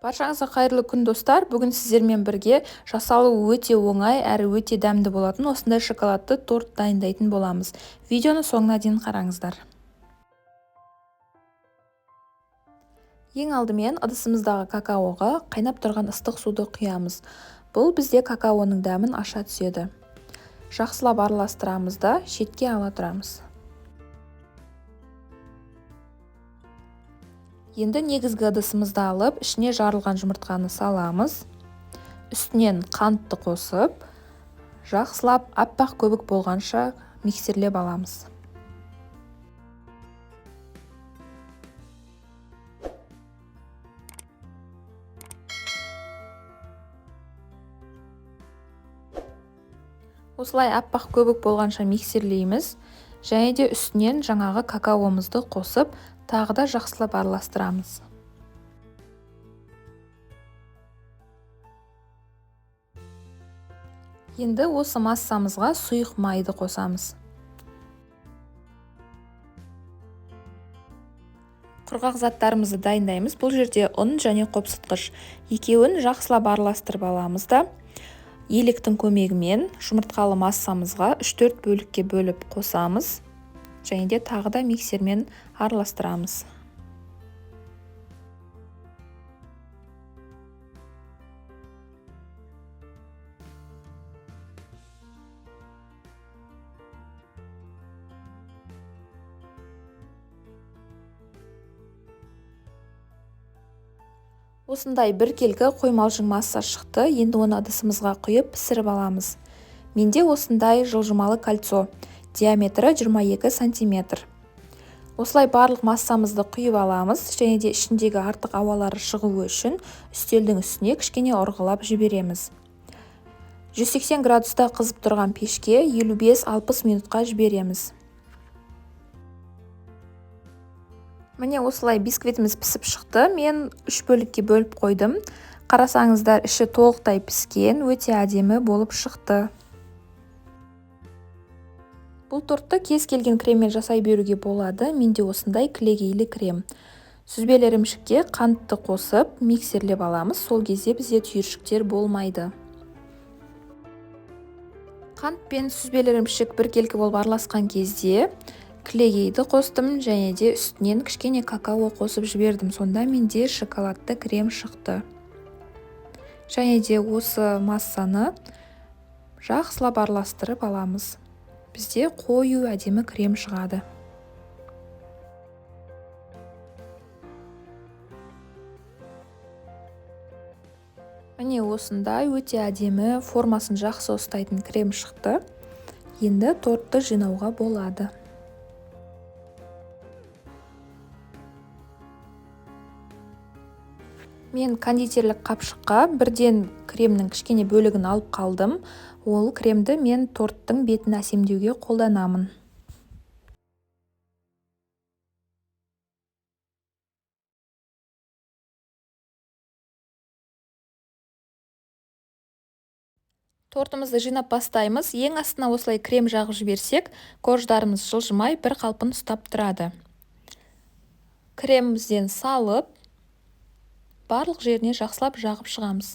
Баршаңызға қайырлы күн достар. Бүгін сіздермен бірге жасалуы өте оңай әрі өте дәмді болатын осындай шоколадты торт дайындайтын боламыз. Видеоны соңына дейін қараңыздар. Ең алдымен ыдысымыздағы какаоға қайнап тұрған ыстық суды құямыз. Бұл бізде какаоның дәмін аша түседі. Жақсылап араластырамыз да шетке ала тұрамыз. Енді негізгі ыдысымызды алып, ішіне жарылған жұмыртқаны саламыз. Үстінен қантты қосып, жақсылап аппақ көбік болғанша миксерлеп аламыз. Осылай аппақ көбік болғанша миксерлейміз. Және де үстінен жаңағы какаомызды қосып, тағы да жақсылап араластырамыз. Енді осы массамызға сұйық майды қосамыз. Құрғақ заттарымызды дайындаймыз. Бұл жерде ұн және қопсытқыш. Екеуін жақсылап араластырып аламыз да електің көмегімен жұмыртқалы массамызға 3-4 бөлікке бөліп қосамыз. Және де тағы да миксермен араластырамыз. Осындай біркелкі қоймалжың масса шықты. Енді оны ыдысымызға құйып пісіріп аламыз. Менде осындай жылжымалы кольцо. Диаметрі 22 см. Осылай барлық массамызды құйып аламыз. Және де ішіндегі артық ауалары шығуы үшін үстелдің үстіне кішкене ұрғылап жібереміз. 180 градуста қызып тұрған пешке 55-60 минутқа жібереміз. Міне осылай бисквитіміз пісіп шықты. Мен 3 бөлікке бөліп қойдым. Қарасаңыздар, іші толықтай піскен, өте әдемі болып шықты. Бұл тортты кез келген креммен жасай беруге болады. Менде осындай кілегейлі крем. Сүзбелі ірімшікке қантты қосып, миксерлеп аламыз. Сол кезде бізде түйіршіктер болмайды. Қант пен сүзбелі ірімшік біркелкі болып араласқан кезде кілегейді қостым және де үстінен кішкене какао қосып жібердім. Сонда менде шоколадты крем шықты. Және де осы массаны жақсылап араластырып аламыз. Бізде қою әдемі крем шығады. Міне осындай өте әдемі, формасын жақсы ұстайтын крем шықты. Енді тортты жинауға болады. Мен кондитерлік қапшыққа бірден кремнің кішкене бөлігін алып қалдым. Ол кремді мен торттың бетін әсемдеуге қолданамын. Тортымызды жинап бастаймыз. Ең астына осылай крем жағып жіберсек, корждарымыз жылжымай бір қалпын ұстап тұрады. Кремімізден салып, барлық жеріне жақсылап жағып шығамыз.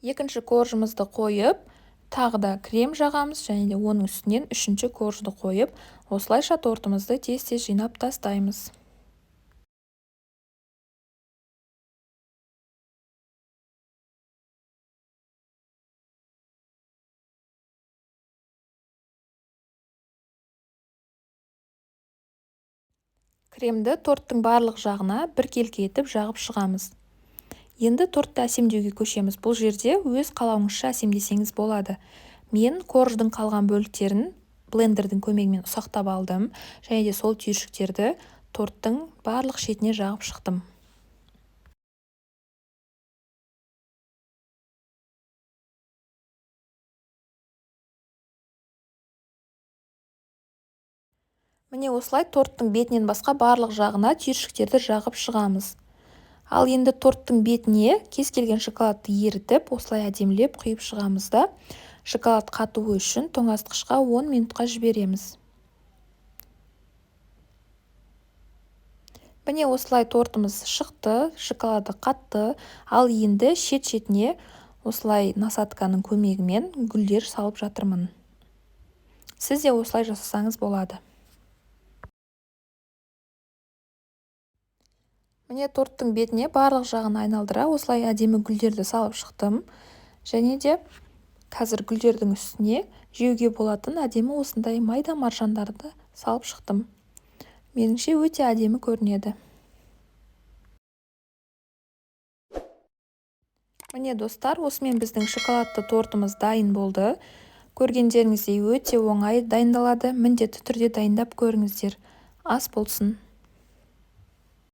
Екінші коржымызды қойып, тағы да крем жағамыз және де оның үстінен үшінші коржды қойып, осылайша тортымызды тез-тез жинап тастаймыз. Кремді торттың барлық жағына біркелкі етіп жағып шығамыз. Енді тортты әсемдеуге көшеміз. Бұл жерде өз қалауыңызша әсемдесеңіз болады. Мен корждың қалған бөліктерін блендердің көмегімен ұсақтап алдым. Және де сол түйіршіктерді торттың барлық шетіне жағып шықтым. Міне осылай торттың бетінен басқа барлық жағына түйіршіктерді жағып шығамыз. Ал енді торттың бетіне кез келген шоколадты ерітіп, осылай әдемілеп құйып шығамыз да Шоколад қатуы үшін тоңазытқышқа 10 минутқа жібереміз. Міне осылай тортымыз шықты, шоколады қатты, ал енді шет-шетіне осылай насадканың көмегімен гүлдер салып жатырмын. Сіз де осылай жасасаңыз болады. Міне торттың бетіне барлық жағын айналдыра осылай әдемі гүлдерді салып шықтым. Және де қазір гүлдердің үстіне жеуге болатын әдемі осындай майда маржандарды салып шықтым. Меніңше өте әдемі көрінеді. Міне достар, осымен біздің шоколадты тортымыз дайын болды. Көргендеріңіздей өте оңай дайындалады. Міндетті түрде дайындап көріңіздер. Ас болсын.